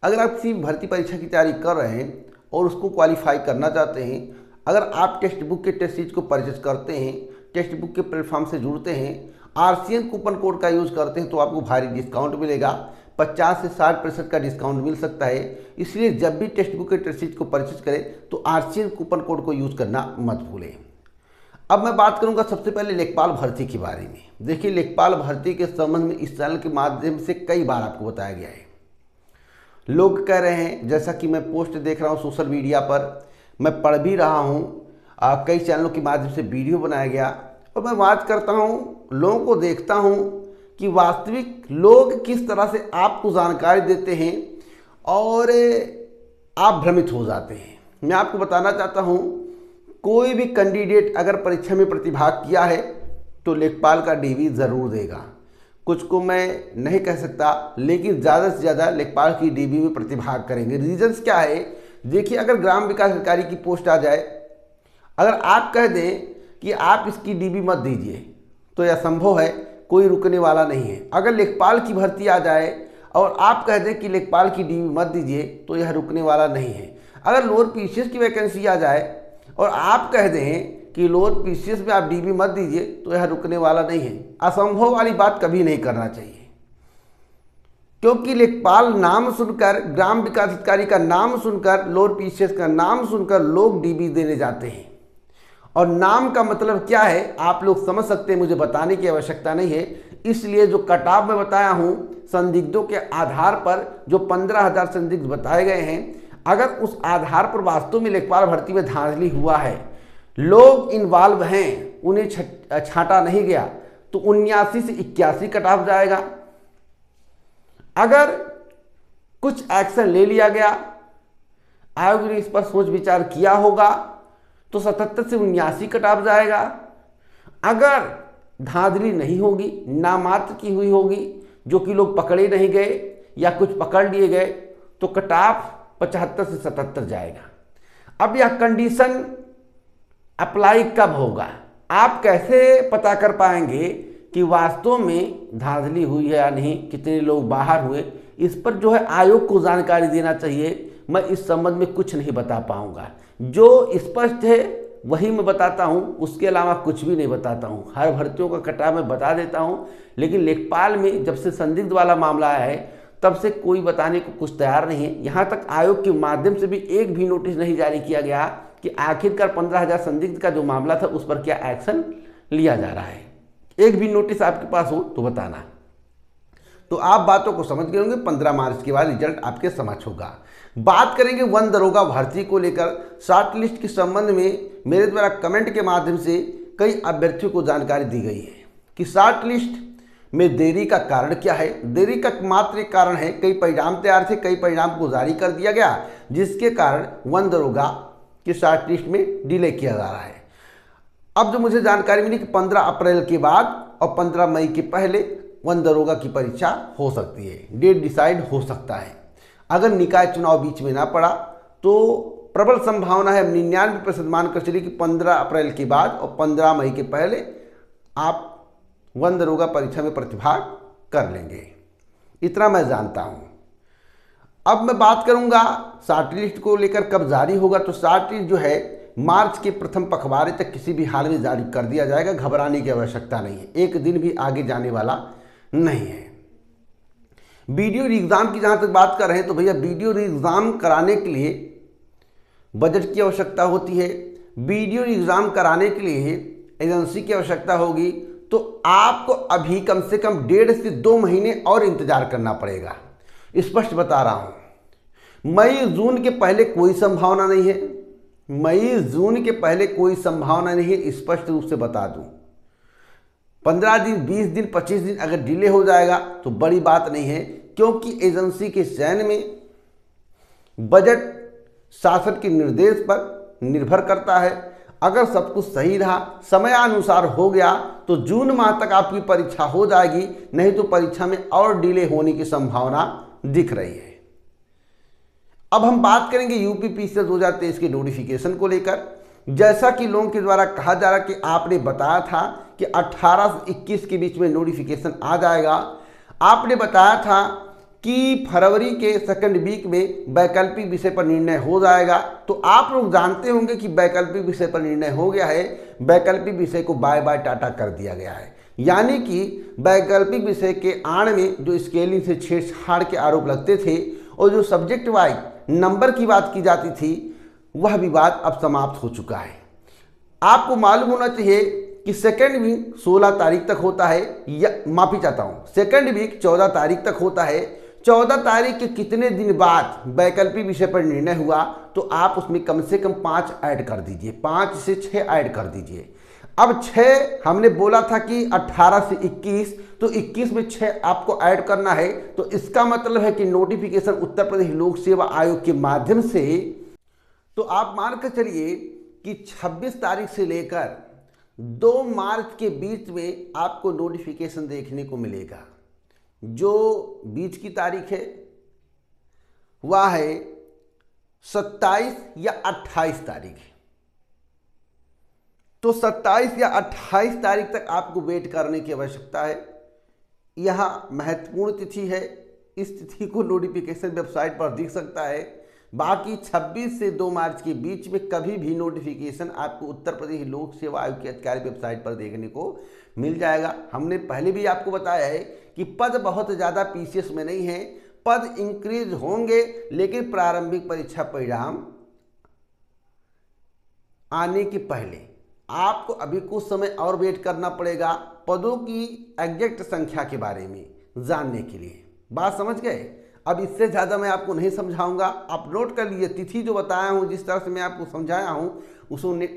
अगर आप किसी भर्ती परीक्षा की तैयारी कर रहे हैं और उसको क्वालिफाई करना चाहते हैं, अगर आप टेक्स्ट बुक के टेस्ट सीरीज को परचेज करते हैं, टेक्स्ट बुक के प्लेटफॉर्म से जुड़ते हैं, RCN कूपन कोड का यूज़ करते हैं, तो आपको भारी डिस्काउंट मिलेगा। 50 से 60% का डिस्काउंट मिल सकता है। इसलिए जब भी टेक्स्ट बुक के टेस्ट सीरीज को परचेज करें तो RCN कूपन कोड को यूज़ करना मत भूलें। अब मैं बात करूंगा सबसे पहले लेखपाल भर्ती के बारे में। देखिए, लेखपाल भर्ती के संबंध में इस चैनल के माध्यम से कई बार आपको बताया गया है। लोग कह रहे हैं, जैसा कि मैं पोस्ट देख रहा हूं सोशल मीडिया पर, मैं पढ़ भी रहा हूं, कई चैनलों के माध्यम से वीडियो बनाया गया और मैं बात करता हूं, लोगों को देखता हूं कि वास्तविक लोग किस तरह से आपको जानकारी देते हैं और आप भ्रमित हो जाते हैं। मैं आपको बताना चाहता हूं, कोई भी कैंडिडेट अगर परीक्षा में प्रतिभाग किया है तो लेखपाल का DB ज़रूर देगा। कुछ को मैं नहीं कह सकता, लेकिन ज़्यादा से ज़्यादा लेखपाल की DB में प्रतिभाग करेंगे। रीजन्स क्या है? देखिए, अगर ग्राम विकास अधिकारी की पोस्ट आ जाए, अगर आप कह दें कि आप इसकी DB मत दीजिए तो यह संभव है, कोई रुकने वाला नहीं है। अगर लेखपाल की भर्ती आ जाए और आप कह दें कि लेखपाल की DB मत दीजिए तो यह रुकने वाला नहीं है। अगर लोअर PCS की वैकेंसी आ जाए और आप कह दें कि लोअर PCS में आप DB मत दीजिए तो यह रुकने वाला नहीं है। असंभव वाली बात कभी नहीं करना चाहिए, क्योंकि लेखपाल नाम सुनकर, ग्राम विकास अधिकारी का नाम सुनकर, लोअर PCS का नाम सुनकर लोग DB देने जाते हैं। और नाम का मतलब क्या है आप लोग समझ सकते हैं, मुझे बताने की आवश्यकता नहीं है। इसलिए जो कटाव में बताया हूँ, संदिग्धों के आधार पर जो 15,000 संदिग्ध बताए गए हैं, अगर उस आधार पर वास्तव में लेखपाल भर्ती में धांधली हुआ है, लोग इन्वॉल्व हैं, उन्हें छांटा नहीं गया, तो 79 से 81 कटाव जाएगा। अगर कुछ एक्शन ले लिया गया, आयोग ने इस पर सोच विचार किया होगा, तो 77 से 79 कटाव जाएगा। अगर धांधली नहीं होगी, नामात्र की हुई होगी, जो कि लोग पकड़े नहीं गए या कुछ पकड़ लिए गए, तो कटाव 75 से 77 जाएगा। अब यह कंडीशन अप्लाई कब होगा? आप कैसे पता कर पाएंगे कि वास्तव में धांधली हुई है या नहीं, कितने लोग बाहर हुए? इस पर जो है आयोग को जानकारी देना चाहिए। मैं इस संबंध में कुछ नहीं बता पाऊंगा। जो स्पष्ट है वही मैं बताता हूं, उसके अलावा कुछ भी नहीं बताता हूं। हर भर्तियों का कटाव मैं बता देता हूं, लेकिन लेखपाल में जब से संदिग्ध वाला मामला आया है तब से कोई बताने को कुछ तैयार नहीं है। यहाँ तक आयोग के माध्यम से भी एक भी नोटिस नहीं जारी किया गया कि आखिरकार 15,000 संदिग्ध का जो मामला था उस पर क्या एक्शन लिया जा रहा है। एक भी नोटिस आपके पास हो तो बताना। तो आप बातों को समझ गए होंगे। 15 मार्च के बाद रिजल्ट आपके समक्ष होगा। बात करेंगे वन दरोगा भर्ती को लेकर। शॉर्ट लिस्ट के संबंध में मेरे द्वारा कमेंट के माध्यम से कई अभ्यर्थियों को जानकारी दी गई है कि शॉर्ट लिस्ट में देरी का कारण क्या है। देरी का मात्र एक कारण है, कई परिणाम तैयार थे, कई परिणाम को जारी कर दिया गया, जिसके कारण वन दरोगा की शॉर्ट लिस्ट में डिले किया जा रहा है। अब जो मुझे जानकारी मिली कि 15 अप्रैल के बाद और 15 मई के पहले वन दरोगा की परीक्षा हो सकती है, डेट डिसाइड हो सकता है। अगर निकाय चुनाव बीच में ना पड़ा तो प्रबल संभावना है, 99% मानकर चलिए कि 15 अप्रैल के बाद और 15 मई के पहले आप वन दरोगा परीक्षा में प्रतिभाग कर लेंगे। इतना मैं जानता हूं। अब मैं बात करूंगा शॉर्ट लिस्ट को लेकर कब जारी होगा। तो शॉर्ट लिस्ट जो है मार्च के प्रथम पखवाड़े तक किसी भी हाल में जारी कर दिया जाएगा। घबराने की आवश्यकता नहीं है, एक दिन भी आगे जाने वाला नहीं है। वीडियो एग्जाम की जहां तक बात कर रहे हैं, तो भैया वीडियो एग्जाम कराने के लिए बजट की आवश्यकता होती है। वीडियो एग्जाम कराने के लिए एजेंसी की आवश्यकता होगी। तो आपको अभी कम से कम 1.5 से 2 महीने और इंतजार करना पड़ेगा। स्पष्ट बता रहा हूं, मई जून के पहले कोई संभावना नहीं है। मई जून के पहले कोई संभावना नहीं है, स्पष्ट रूप से बता दूं। 15 दिन, 20 दिन, 25 दिन अगर डिले हो जाएगा तो बड़ी बात नहीं है, क्योंकि एजेंसी के चयन में बजट शासन के निर्देश पर निर्भर करता है। अगर सब कुछ सही रहा, समयानुसार हो गया, तो जून माह तक आपकी परीक्षा हो जाएगी। नहीं तो परीक्षा में और डिले होने की संभावना दिख रही है। अब हम बात करेंगे यूपी PCS 2023 के नोटिफिकेशन को लेकर। जैसा कि लोगों के द्वारा कहा जा रहा कि आपने बताया था कि 18 से 21 के बीच में नोटिफिकेशन आ जाएगा। आपने बताया था कि फरवरी के सेकंड वीक में वैकल्पिक विषय पर निर्णय हो जाएगा। तो आप लोग जानते होंगे कि वैकल्पिक विषय पर निर्णय हो गया है, वैकल्पिक विषय को बाय बाय टाटा कर दिया गया है। यानी कि वैकल्पिक विषय के आड़ में जो स्केलिंग से छेड़छाड़ के आरोप लगते थे और जो सब्जेक्ट वाइज नंबर की बात की जाती थी, वह विवाद अब समाप्त हो चुका है। आपको मालूम होना चाहिए कि सेकेंड वीक 16 तारीख तक होता है, या माफी चाहता हूँ, सेकेंड वीक 14 तारीख तक होता है। 14 तारीख के कितने दिन बाद वैकल्पिक विषय पर निर्णय हुआ, तो आप उसमें कम से कम 5 ऐड कर दीजिए, 5 से 6 ऐड कर दीजिए। अब 6 हमने बोला था कि 18 से 21, तो 21 में 6 आपको ऐड करना है। तो इसका मतलब है कि नोटिफिकेशन उत्तर प्रदेश लोक सेवा आयोग के माध्यम से, तो आप मान कर चलिए कि 26 तारीख से लेकर 2 मार्च के बीच में आपको नोटिफिकेशन देखने को मिलेगा। जो बीच की तारीख है वह है 27 या 28 तारीख है। तो 27 या 28 तारीख तक आपको वेट करने की आवश्यकता है। यह महत्वपूर्ण तिथि है, इस तिथि को नोटिफिकेशन वेबसाइट पर दिख सकता है। बाकी 26 से 2 मार्च के बीच में कभी भी नोटिफिकेशन आपको उत्तर प्रदेश लोक सेवा आयोग की आधिकारिक वेबसाइट पर देखने को मिल जाएगा। हमने पहले भी आपको बताया है कि पद बहुत ज़्यादा पीसीएस में नहीं है, पद इंक्रीज होंगे, लेकिन प्रारंभिक परीक्षा परिणाम आने के पहले आपको अभी कुछ समय और वेट करना पड़ेगा पदों की एग्जैक्ट संख्या के बारे में जानने के लिए। बात समझ गए? अब इससे ज़्यादा मैं आपको नहीं समझाऊंगा, आप नोट कर लीजिए। तिथि जो बताया हूँ, जिस तरह से मैं आपको समझाया हूँ,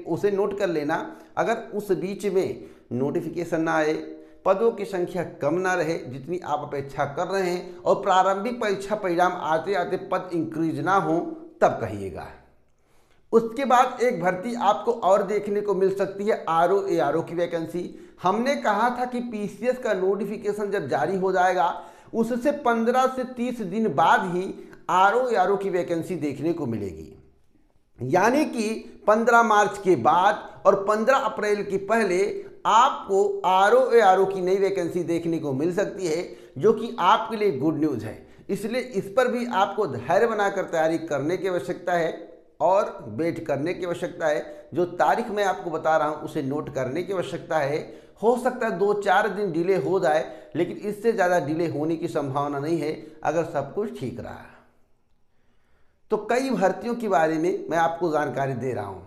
उसे नोट कर लेना। अगर उस बीच में नोटिफिकेशन ना आए, पदों की संख्या कम ना रहे जितनी आप अपेक्षा कर रहे हैं, और प्रारंभिक परीक्षा परिणाम आते आते पद इंक्रीज ना हो, तब कहिएगा। उसके बाद एक भर्ती आपको और देखने को मिल सकती है, आरओ एआरओ की वैकेंसी। हमने कहा था कि पीसीएस का नोटिफिकेशन जब जारी हो जाएगा उससे 15 से 30 दिन बाद ही आरओ एआरओ की वैकेंसी देखने को मिलेगी। यानी कि 15 मार्च के बाद और 15 अप्रैल के पहले आपको आरओ एआरओ की नई वैकेंसी देखने को मिल सकती है, जो कि आपके लिए गुड न्यूज़ है। इसलिए इस पर भी आपको धैर्य बनाकर तैयारी करने की आवश्यकता है और वेट करने की आवश्यकता है। जो तारीख मैं आपको बता रहा हूँ उसे नोट करने की आवश्यकता है। हो सकता है 2-4 दिन डिले हो जाए, लेकिन इससे ज़्यादा डिले होने की संभावना नहीं है अगर सब कुछ ठीक रहा। तो कई भर्तियों के बारे में मैं आपको जानकारी दे रहा हूँ।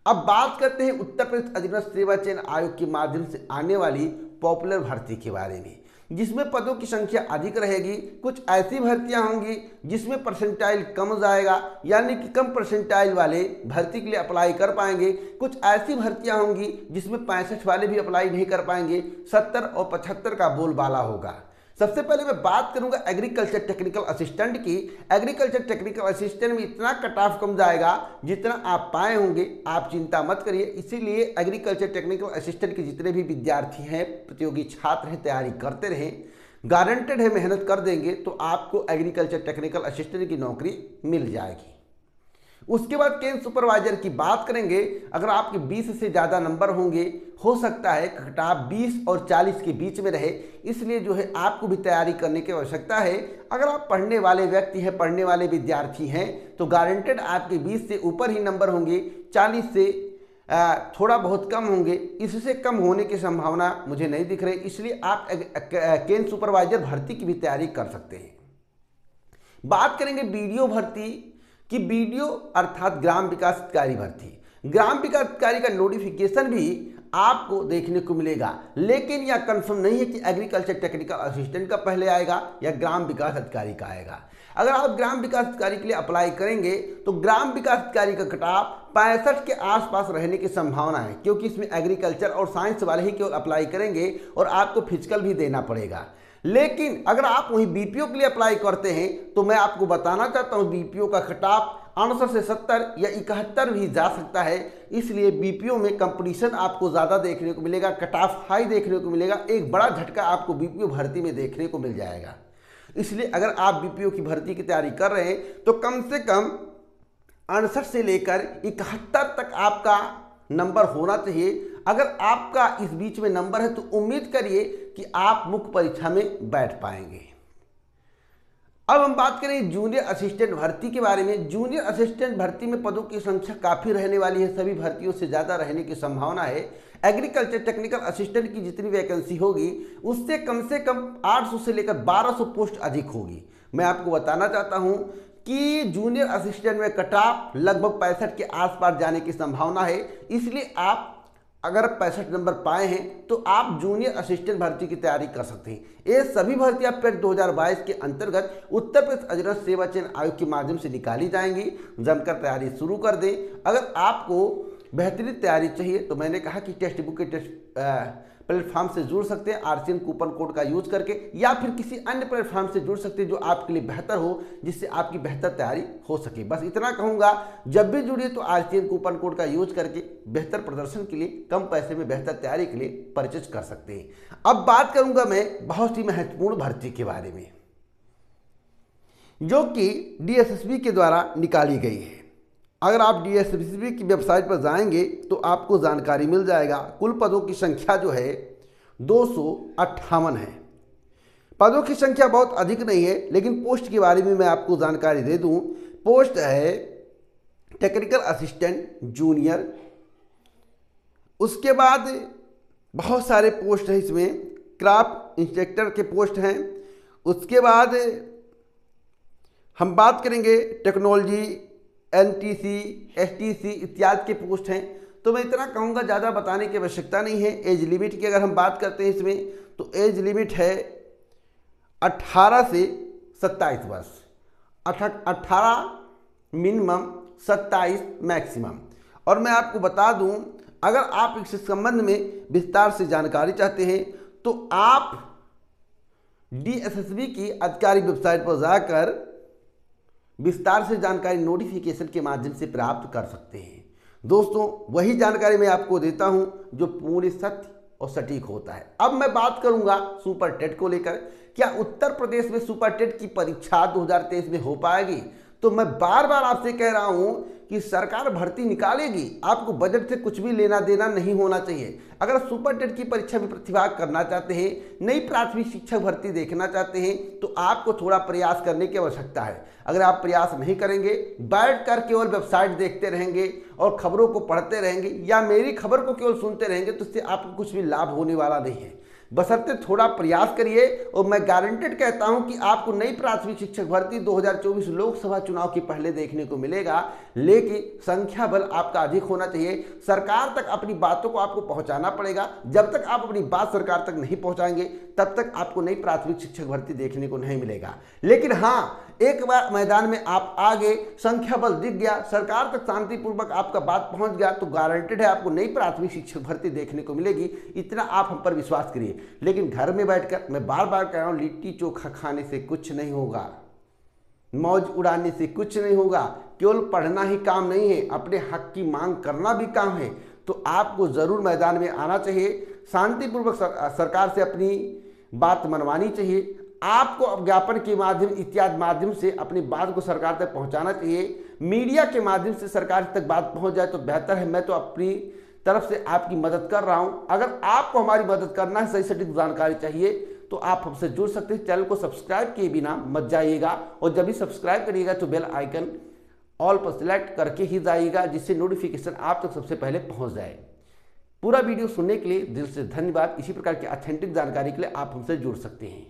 अब बात करते हैं उत्तर प्रदेश अधिवक्ता सेवा चयन आयोग के माध्यम से आने वाली पॉपुलर भर्ती के बारे में, जिसमें पदों की संख्या अधिक रहेगी। कुछ ऐसी भर्तियां होंगी जिसमें परसेंटाइल कम जाएगा, यानी कि कम परसेंटाइल वाले भर्ती के लिए अप्लाई कर पाएंगे। कुछ ऐसी भर्तियां होंगी जिसमें 65 वाले भी अप्लाई नहीं कर पाएंगे, 70 और 75 का बोलबाला होगा। सबसे पहले मैं बात करूंगा एग्रीकल्चर टेक्निकल असिस्टेंट की। एग्रीकल्चर टेक्निकल असिस्टेंट में इतना कट ऑफ कम जाएगा जितना आप पाए होंगे, आप चिंता मत करिए। इसीलिए एग्रीकल्चर टेक्निकल असिस्टेंट के जितने भी विद्यार्थी हैं, प्रतियोगी छात्र हैं, तैयारी करते रहें। गारंटेड है, मेहनत कर देंगे तो आपको एग्रीकल्चर टेक्निकल असिस्टेंट की नौकरी मिल जाएगी। उसके बाद केंद्र सुपरवाइजर की बात करेंगे। अगर आपके 20 से ज़्यादा नंबर होंगे, हो सकता है कटाव 20 और 40 के बीच में रहे, इसलिए जो है आपको भी तैयारी करने की आवश्यकता है। अगर आप पढ़ने वाले व्यक्ति हैं, पढ़ने वाले विद्यार्थी हैं, तो गारंटेड आपके 20 से ऊपर ही नंबर होंगे, 40 से थोड़ा बहुत कम होंगे। इससे कम होने की संभावना मुझे नहीं दिख रही, इसलिए आप केंद्र सुपरवाइजर भर्ती की भी तैयारी कर सकते हैं। बात करेंगे बीडीओ भर्ती कि बीडीओ अर्थात ग्राम विकास अधिकारी भर्ती। ग्राम विकास अधिकारी का नोटिफिकेशन भी आपको देखने को मिलेगा, लेकिन यह कंफर्म नहीं है कि एग्रीकल्चर टेक्निकल असिस्टेंट का पहले आएगा या ग्राम विकास अधिकारी का आएगा। अगर आप ग्राम विकास अधिकारी के लिए अप्लाई करेंगे तो ग्राम विकास अधिकारी का कटाव 65 के आसपास रहने की संभावना है, क्योंकि इसमें एग्रीकल्चर और साइंस वाले ही केवल अप्लाई करेंगे और आपको फिजिकल भी देना पड़ेगा। लेकिन अगर आप वहीं बीपीओ के लिए अप्लाई करते हैं तो मैं आपको बताना चाहता हूं बीपीओ का कटाव 68 से 70 या 71 भी जा सकता है। इसलिए बीपीओ में कंपटीशन आपको ज़्यादा देखने को मिलेगा, कटाव हाई देखने को मिलेगा। एक बड़ा झटका आपको बीपीओ भर्ती में देखने को मिल जाएगा। इसलिए अगर आप बीपीओ की भर्ती की तैयारी कर रहे हैं तो कम से कम 68 से लेकर 71 तक आपका नंबर होना चाहिए। अगर आपका इस बीच में नंबर है तो उम्मीद करिए कि आप मुख्य परीक्षा में बैठ पाएंगे। अब हम बात करें जूनियर असिस्टेंट भर्ती के बारे में। जूनियर असिस्टेंट भर्ती में पदों की संख्या काफ़ी रहने वाली है, सभी भर्तियों से ज़्यादा रहने की संभावना है। एग्रीकल्चर टेक्निकल असिस्टेंट की जितनी वैकेंसी होगी उससे कम 800 से लेकर 1200 पोस्ट अधिक होगी। मैं आपको बताना चाहता हूं कि जूनियर असिस्टेंट में कट ऑफ लगभग 65 के आसपास जाने की संभावना है, इसलिए आप अगर 65 नंबर पाए हैं तो आप जूनियर असिस्टेंट भर्ती की तैयारी कर सकते हैं। ये सभी भर्तियां पेट 2022 के अंतर्गत उत्तर प्रदेश अधीनस्थ सेवा चयन आयोग के माध्यम से निकाली जाएंगी। जमकर तैयारी शुरू कर दें। अगर आपको बेहतरीन तैयारी चाहिए तो मैंने कहा कि टेक्स्ट बुक के टेस्ट प्लेटफॉर्म से जुड़ सकते हैं आरसीएन कूपन कोड का यूज करके, या फिर किसी अन्य प्लेटफॉर्म से जुड़ सकते हैं जो आपके लिए बेहतर हो, जिससे आपकी बेहतर तैयारी हो सके। बस इतना कहूंगा, जब भी जुड़िए तो आरसीएन कूपन कोड का यूज करके बेहतर प्रदर्शन के लिए, कम पैसे में बेहतर तैयारी के लिए परचेज कर सकते हैं। अब बात करूंगा मैं बहुत ही महत्वपूर्ण भर्ती के बारे में, जो कि डीएसएसबी के द्वारा निकाली गई है। अगर आप डीएसएसबी की वेबसाइट पर जाएंगे तो आपको जानकारी मिल जाएगा। कुल पदों की संख्या जो है 258 है। पदों की संख्या बहुत अधिक नहीं है, लेकिन पोस्ट के बारे में मैं आपको जानकारी दे दूं। पोस्ट है टेक्निकल असिस्टेंट जूनियर, उसके बाद बहुत सारे पोस्ट हैं इसमें, क्राफ्ट इंस्ट्रक्टर के पोस्ट हैं, उसके बाद हम बात करेंगे टेक्नोलॉजी, एनटीसी, एसटीसी इत्यादि के पोस्ट हैं। तो मैं इतना कहूँगा, ज़्यादा बताने की आवश्यकता नहीं है। एज लिमिट की अगर हम बात करते हैं इसमें, तो एज लिमिट है 18 से 27 वर्ष, 18 मिनिमम, 27 मैक्सिमम। और मैं आपको बता दूं, अगर आप इस संबंध में विस्तार से जानकारी चाहते हैं तो आप डीएसएसबी की आधिकारिक वेबसाइट पर जाकर विस्तार से जानकारी नोटिफिकेशन के माध्यम से प्राप्त कर सकते हैं। दोस्तों, वही जानकारी मैं आपको देता हूं जो पूरी सत्य और सटीक होता है। अब मैं बात करूंगा सुपर टेट को लेकर। क्या उत्तर प्रदेश में सुपर टेट की परीक्षा 2023 में हो पाएगी? तो मैं बार बार आपसे कह रहा हूं कि सरकार भर्ती निकालेगी, आपको बजट से कुछ भी लेना देना नहीं होना चाहिए। अगर सुपर टेट की परीक्षा में प्रतिभाग करना चाहते हैं, नई प्राथमिक शिक्षक भर्ती देखना चाहते हैं, तो आपको थोड़ा प्रयास करने की आवश्यकता है। अगर आप प्रयास नहीं करेंगे, बैठकर केवल वेबसाइट देखते रहेंगे और खबरों को पढ़ते रहेंगे, या मेरी खबर को केवल सुनते रहेंगे, तो इससे आपको कुछ भी लाभ होने वाला नहीं है। बशर्ते थोड़ा प्रयास करिए, और मैं गारंटेड कहता हूं कि आपको नई प्राथमिक शिक्षक भर्ती 2024 लोकसभा चुनाव के पहले देखने को मिलेगा। लेकिन संख्या बल आपका अधिक होना चाहिए। सरकार तक अपनी बातों को आपको पहुंचाना पड़ेगा। जब तक आप अपनी बात सरकार तक नहीं पहुंचाएंगे, तब तक आपको नई प्राथमिक शिक्षक भर्ती देखने को नहीं मिलेगा। लेकिन हाँ, एक बार मैदान में आप आगे, संख्या बल दिख गया, सरकार तक शांतिपूर्वक आपका बात पहुंच गया, तो गारंटेड है आपको नई प्राथमिक शिक्षक भर्ती देखने को मिलेगी। इतना आप हम पर विश्वास करिए। लेकिन घर में बैठकर, मैं बार बार कह रहा हूं, लिट्टी चोखा खाने से कुछ नहीं होगा, मौज उड़ाने से कुछ नहीं होगा। केवल पढ़ना ही काम नहीं है, अपने हक की मांग करना भी काम है। तो आपको जरूर मैदान में आना चाहिए, शांतिपूर्वक सरकार से अपनी बात मनवानी चाहिए। आपको ज्ञापन के माध्यम इत्यादि माध्यम से अपनी बात को सरकार तक पहुंचाना चाहिए। मीडिया के माध्यम से सरकार तक बात पहुंच जाए तो बेहतर है। मैं तो अपनी तरफ से आपकी मदद कर रहा हूं। अगर आपको हमारी मदद करना है, सही सटीक जानकारी चाहिए, तो आप हमसे जुड़ सकते हैं। चैनल को सब्सक्राइब किए बिना मत जाइएगा, और जब भी सब्सक्राइब करिएगा तो बेल आइकन ऑल पर सिलेक्ट करके ही जाइएगा, जिससे नोटिफिकेशन आप तक सबसे पहले पहुंच जाए। पूरा वीडियो सुनने के लिए दिल से धन्यवाद। इसी प्रकार की ऑथेंटिक जानकारी के लिए आप हमसे जुड़ सकते हैं।